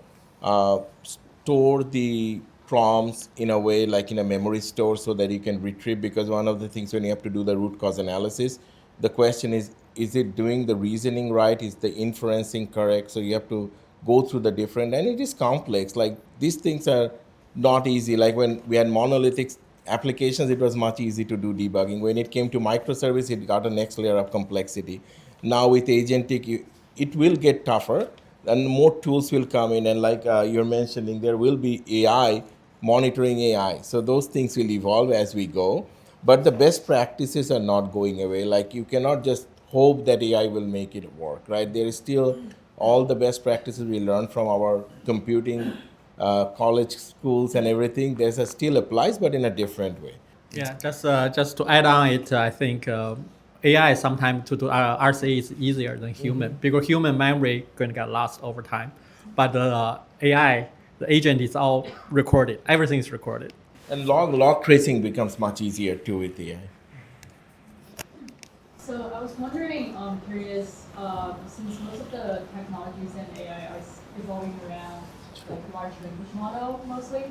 Store the prompts in a way like in a memory store so that you can retrieve, because one of the things when you have to do the root cause analysis, the question is it doing the reasoning right? Is the inferencing correct? So you have to go through the different, and it is complex. Like these things are not easy. Like when we had monolithic applications, it was much easy to do debugging. When it came to microservice, it got a next layer of complexity. Now with agentic, it will get tougher, and more tools will come in. And like you're mentioning, there will be AI monitoring AI. So those things will evolve as we go. But the best practices are not going away. Like you cannot just hope that AI will make it work, right? There is still all the best practices we learn from our computing college schools and everything. There's a still applies, but in a different way. Yeah, just to add on it, I think AI sometimes to do RCA is easier than human because human memory going to get lost over time, but the AI, the agent is all recorded. Everything is recorded. And log tracing becomes much easier too with AI. So I was wondering, curious, since most of the technologies in AI are evolving around like large language model mostly,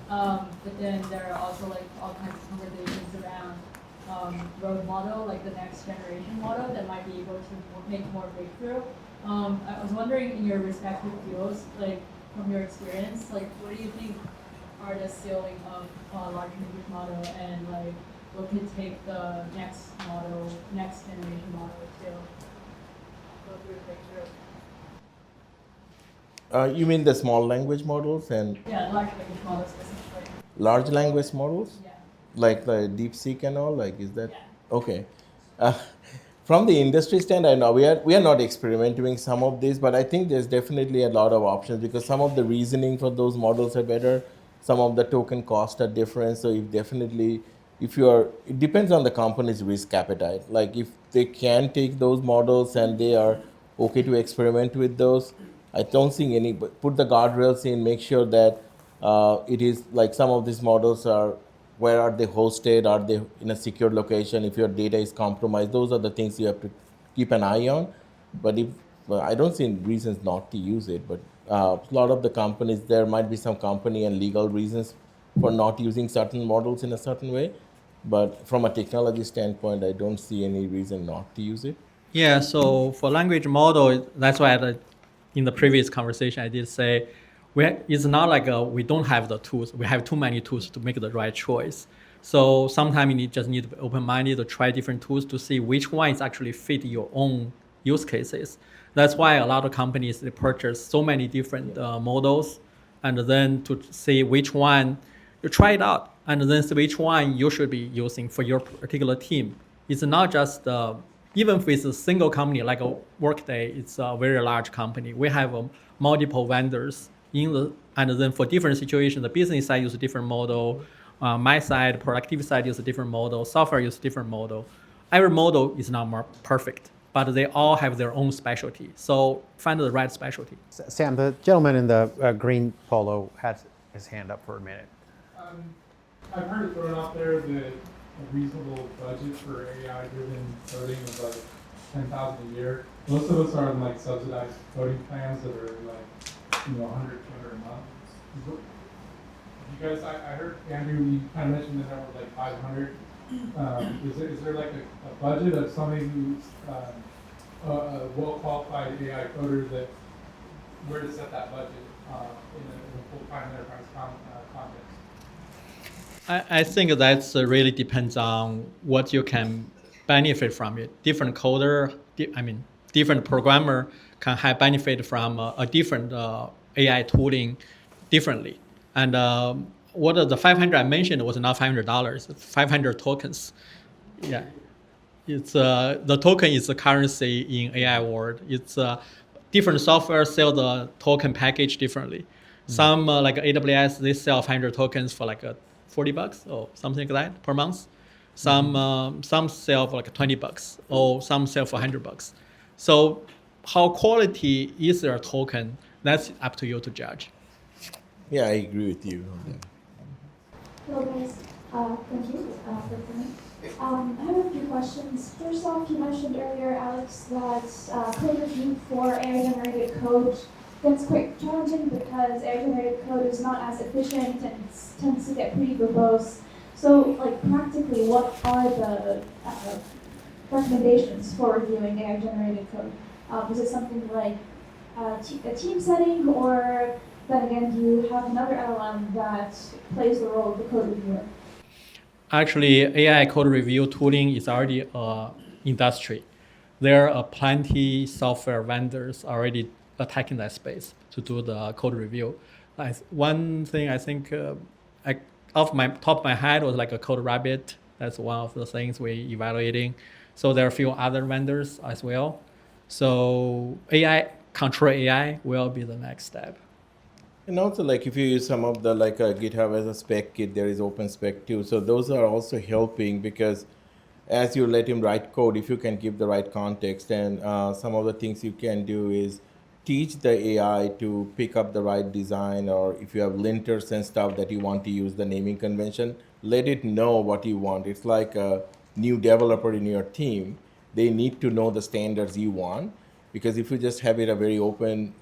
but then there are also like all kinds of conversations around road model, like the next generation model that might be able to make more breakthrough. I was wondering in your respective fields, like from your experience, like what do you think are the ceiling of large language model, and like what could take the next generation model to go through a breakthrough? You mean the small language models and Yeah, large language models specifically. large language models? Yeah. Like the DeepSeek and all? Like, is that Yeah. okay? Uh, from the industry stand, I know we are not experimenting some of this, but I think there's definitely a lot of options because some of the reasoning for those models are better. Some of the token costs are different. So if definitely, if you are, it depends on the company's risk appetite. Like if they can take those models and they are okay to experiment with those, I don't think any. But put the guardrails in, make sure that it is like some of these models are, where are they hosted? Are they in a secure location? If your data is compromised, those are the things you have to keep an eye on. But if I don't see reasons not to use it, but a lot of the companies, there might be some company and legal reasons for not using certain models in a certain way. But from a technology standpoint, I don't see any reason not to use it. Yeah, so for language model, that's why in the previous conversation I did say, it's not like we don't have the tools. We have too many tools to make the right choice. So sometimes you just need to be open-minded to try different tools to see which ones actually fit your own use cases. That's why a lot of companies, they purchase so many different models, and then to see which one, you try it out, and then see which one you should be using for your particular team. It's not just even if it's a single company like a Workday, it's a very large company. We have multiple vendors and then for different situations, the business side use a different model. My side, productive side use a different model. Software use a different model. Every model is not more perfect, but they all have their own specialty. So find the right specialty. Sam, the gentleman in the green polo has his hand up for a minute. I've heard it thrown out there that a reasonable budget for AI-driven coding is like $10,000 a year. Most of us are on like subsidized coding plans that are like, $100, $200 a month. You guys, I heard Andrew, you kind of mentioned the number of like 500. Is there like a budget of somebody who's a well-qualified AI coder that where to set that budget in a full-time enterprise context? I think that really depends on what you can benefit from it. Different coder, different programmer can have benefit from a different AI tooling differently. And what the 500 I mentioned was not $500, 500 tokens. Yeah. It's the token is a currency in AI world. It's different software sell the token package differently. Some like AWS, they sell 500 tokens for like $40 or something like that per month. Some sell for like $20 or some sell for $100. So how quality is their token? That's up to you to judge. Yeah, I agree with you on that. Hello guys, thank you for coming. I have a few questions. First off, you mentioned earlier, Alex, that code review for AI-generated code gets quite challenging because AI-generated code is not as efficient and tends to get pretty verbose. So, like practically, what are the recommendations for reviewing AI-generated code? Is it something like a team setting, or then again, do you have another LLM that plays the role of the code reviewer? Actually, AI code review tooling is already an industry. There are plenty software vendors already attacking that space to do the code review. One thing I think, off my top of my head, was like a Code Rabbit. That's one of the things we're evaluating. So there are a few other vendors as well. So control AI will be the next step. And also, like if you use some of the like GitHub as a spec kit, there is open spec too. So those are also helping because as you let him write code, if you can give the right context, and some of the things you can do is teach the AI to pick up the right design, or if you have linters and stuff that you want to use the naming convention, let it know what you want. It's like a new developer in your team. They need to know the standards you want, because if you just have it a very open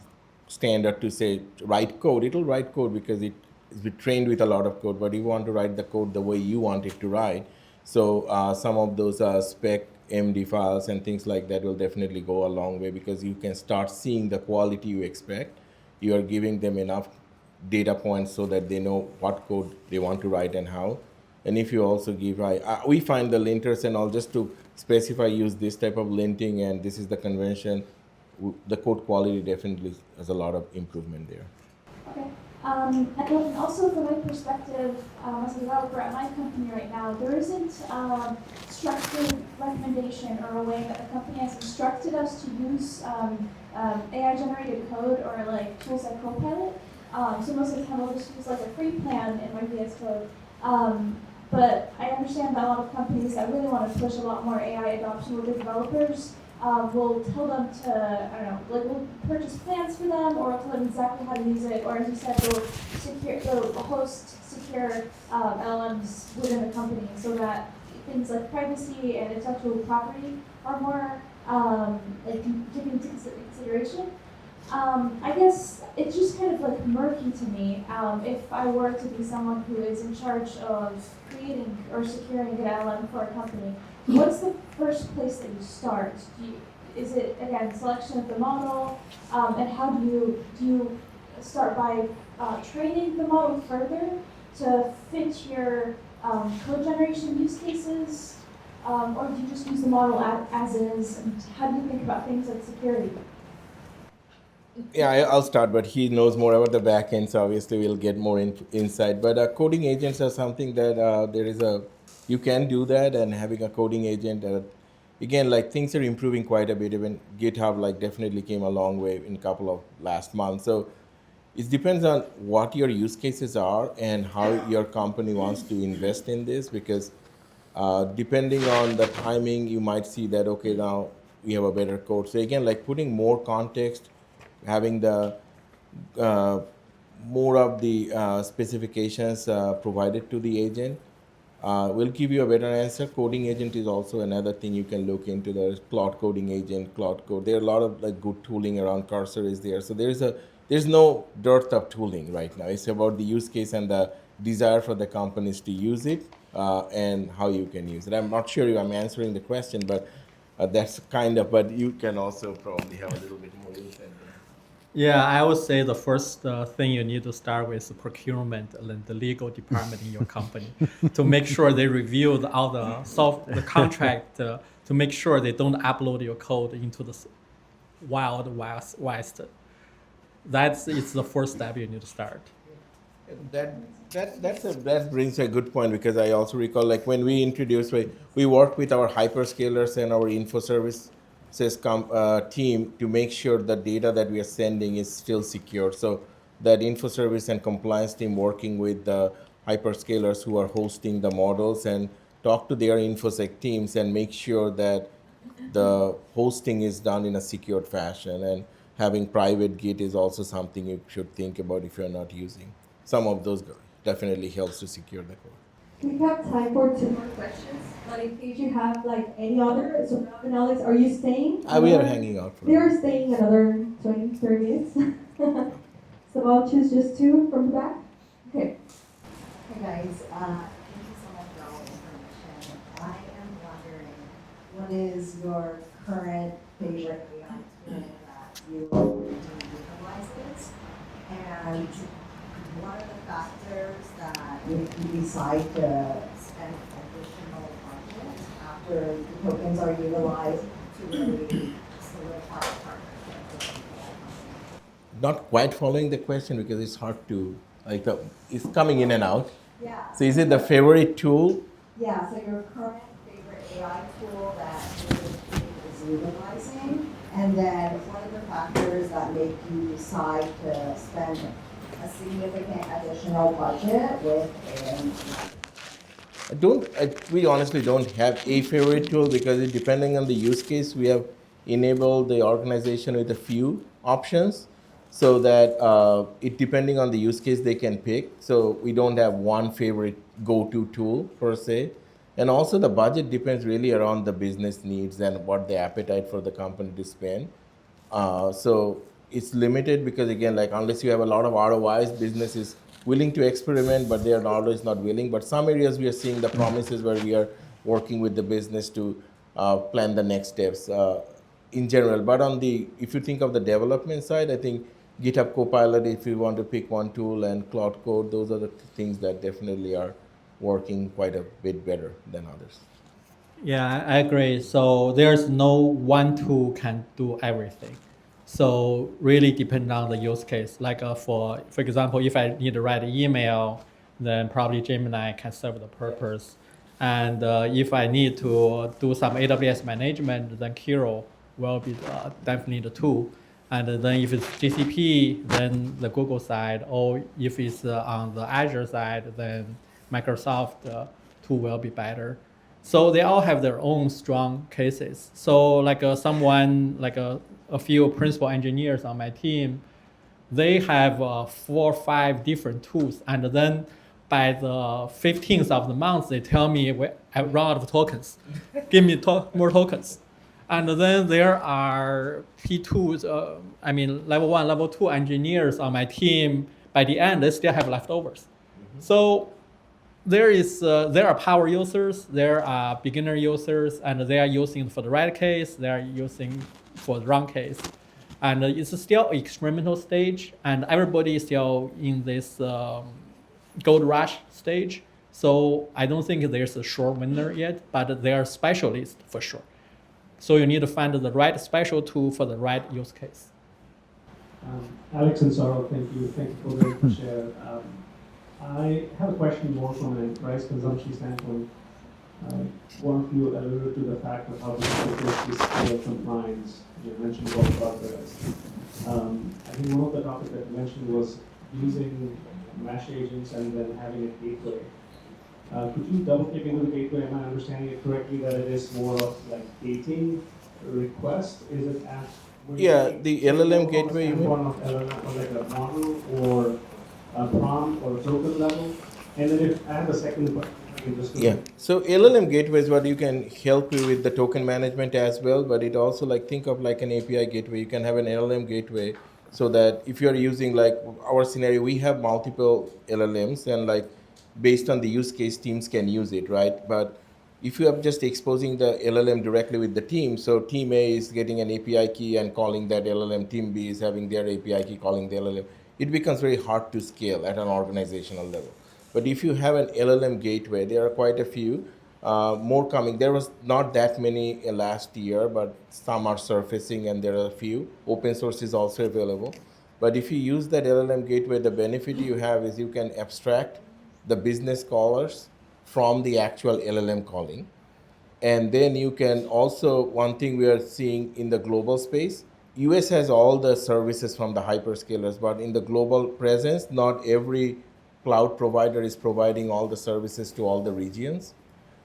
standard to say write code, it'll write code because it's been trained with a lot of code, but you want to write the code the way you want it to write. So some of those spec MD files and things like that will definitely go a long way, because you can start seeing the quality you expect. You are giving them enough data points so that they know what code they want to write and how. And if you also give, we find the linters and all just to specify, use this type of linting and this is the convention, the code quality definitely has a lot of improvement there. Okay. And then also from my perspective, as a developer at my company right now, there isn't structured recommendation or a way that the company has instructed us to use AI-generated code or like tools like Copilot. So most of the time I'll just use like a free plan in my VS Code. But I understand that a lot of companies that really want to push a lot more AI adoption with their developers will tell them to, I don't know, like we'll purchase plans for them, or we'll tell them exactly how to use it, or as you said, they'll host secure LLMs within the company so that things like privacy and intellectual property are more given into consideration. I guess it's just kind of like murky to me. If I were to be someone who is in charge of creating or securing an LLM for a company, what's the first place that you start? Is it, again, selection of the model? And how do you start by training the model further to fit your code generation use cases? Or do you just use the model as is? And how do you think about things like security? Yeah, I'll start, but he knows more about the back end, so obviously we'll get more insight. But coding agents are something that you can do that, and having a coding agent, again, like things are improving quite a bit. Even GitHub like definitely came a long way in a couple of last months. So it depends on what your use cases are and how your company wants to invest in this, because depending on the timing, you might see that, okay, now we have a better code. So again, like putting more context, having the more of the specifications provided to the agent will give you a better answer. Coding agent is also another thing you can look into. There's Cloud Coding Agent, Cloud Code. There are a lot of like good tooling around. Cursor is there. So there's no dearth of tooling right now. It's about the use case and the desire for the companies to use it and how you can use it. I'm not sure if I'm answering the question, but that's kind of, but you can also probably have a little bit more insight there. Yeah, I would say the first thing you need to start with is procurement and the legal department in your company to make sure they review all the contract to make sure they don't upload your code into the wild west. It's the first step you need to start. That brings a good point, because I also recall, like, when we introduced, we worked with our hyperscalers and our info services team to make sure the data that we are sending is still secure. So that info service and compliance team working with the hyperscalers who are hosting the models and talk to their infosec teams and make sure that the hosting is done in a secured fashion, and having private Git is also something you should think about if you're not using. Some of those definitely helps to secure the code. We have time for 2 more questions, but in case you have like any other, so Rob and Alex, are you staying? We are hanging out for They are staying another 20, 30 minutes. So I'll choose just 2 from the back. Okay. Hey guys, thank you so much for all the information. I am wondering, what is your current favorite AI tool that you utilizes? And what are the factors that make you decide to spend additional budget after the tokens are utilized to really solidify a partnership with an AI company? Not quite following the question because it's hard to, like, it's coming in and out. Yeah. So is it the favorite tool? Yeah, so your current favorite AI tool that your team is utilizing, and then what are the factors that make you decide to spend a significant additional budget with AI? We honestly don't have a favorite tool, because depending on the use case, we have enabled the organization with a few options, so that it depending on the use case they can pick. So we don't have one favorite go-to tool per se. And also the budget depends really around the business needs and what the appetite for the company to spend. So it's limited, because again, like, unless you have a lot of ROIs, business is willing to experiment, but they are always not willing. But some areas we are seeing the promises where we are working with the business to plan the next steps in general. But if you think of the development side, I think GitHub Copilot, if you want to pick one tool, and Cloud Code, those are the things that definitely are working quite a bit better than others. Yeah, I agree. So there's no one tool can do everything. So really depend on the use case. Like for example, if I need to write an email, then probably Gemini can serve the purpose. And if I need to do some AWS management, then Kiro will be definitely the tool. And then if it's GCP, then the Google side, or if it's on the Azure side, then Microsoft tool will be better. So they all have their own strong cases. So like someone, like a few principal engineers on my team, they have 4 or 5 different tools. And then by the 15th of the month, they tell me I run out of tokens. Give me more tokens. And then there are P2s, level 1, level 2 engineers on my team. By the end, they still have leftovers. Mm-hmm. So there are power users, there are beginner users, and they are using for the right case, they are using for the wrong case. And it's still experimental stage, and everybody is still in this gold rush stage. So I don't think there's a sure winner yet, but there are specialists for sure. So you need to find the right special tool for the right use case. Alex and Sourav, thank you for the share. I have a question more from a price consumption standpoint. One of you alluded to the fact of how difficult is scale compliance. You mentioned all about this. I think one of the topics that you mentioned was using mesh agents and then having a gateway. Could you double click into the gateway? Am I understanding it correctly that it is more of like gating request? Is it as the LLM gateway, you mean? One of LLM, or like a model or a prompt or a token level? And then if I have a second question. So LLM gateway is what you can help you with the token management as well, but it also, like, think of like an API gateway. You can have an LLM gateway, so that if you're using, like our scenario, we have multiple LLMs, and like based on the use case, teams can use it, right? But if you are just exposing the LLM directly with the team, so team A is getting an API key and calling that LLM, team B is having their API key calling the LLM, it becomes very hard to scale at an organizational level. But if you have an LLM gateway, there are quite a few, more coming. There was not that many last year, but some are surfacing, and there are a few. Open source is also available. But if you use that LLM gateway, the benefit you have is you can abstract the business callers from the actual LLM calling. And then you can also, one thing we are seeing in the global space, US has all the services from the hyperscalers, but in the global presence, not every cloud provider is providing all the services to all the regions.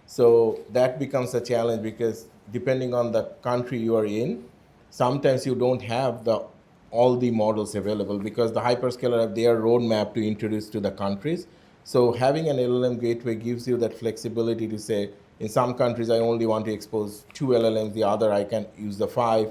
So that becomes a challenge because depending on the country you are in, sometimes you don't have all the models available because the hyperscaler have their roadmap to introduce to the countries. So having an LLM gateway gives you that flexibility to say, in some countries I only want to expose 2 LLMs, the other I can use the 5.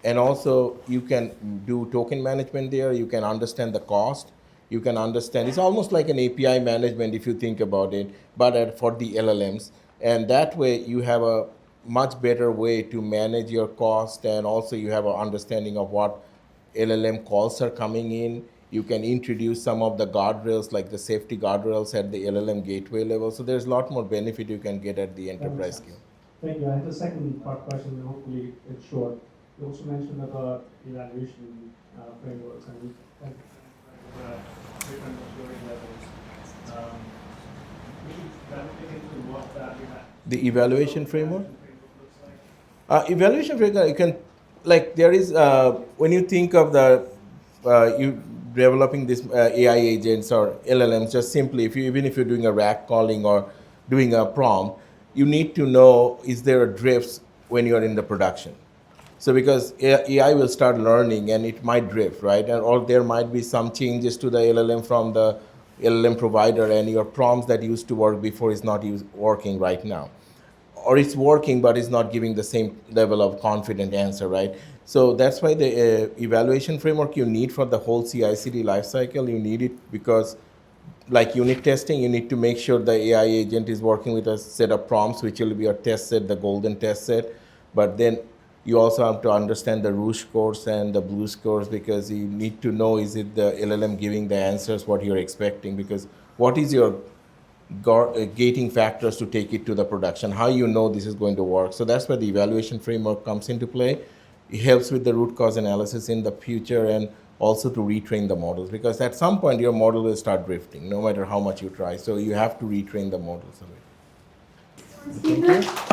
And also you can do token management there, you can understand the cost, you can understand, it's almost like an API management if you think about it, but for the LLMs. And that way you have a much better way to manage your cost, and also you have an understanding of what LLM calls are coming in. You can introduce some of the guardrails, like the safety guardrails at the LLM gateway level. So there's a lot more benefit you can get at the enterprise scale. Thank you. I have a second part question, and hopefully it's short. You also mentioned about evaluation frameworks and different maturity levels. Could you dig into what that The evaluation framework? Evaluation framework, you can, like there is, when you think of the, you developing this AI agents or LLMs, just simply, even if you're doing a rack calling or doing a prompt, you need to know, is there a drifts when you're in the production? So because AI will start learning and it might drift, right? Or there might be some changes to the LLM from the LLM provider, and your prompts that used to work before is not working right now. Or it's working, but it's not giving the same level of confident answer, right? So that's why the evaluation framework you need for the whole CI/CD lifecycle, you need it because like unit testing, you need to make sure the AI agent is working with a set of prompts, which will be your test set, the golden test set. But then you also have to understand the rouge scores and the blue scores, because you need to know, is it the LLM giving the answers what you're expecting? Because what is your gating factors to take it to the production? How you know this is going to work? So that's where the evaluation framework comes into play. It helps with the root cause analysis in the future, and also to retrain the models, because at some point your model will start drifting no matter how much you try. So you have to retrain the models. Thank you.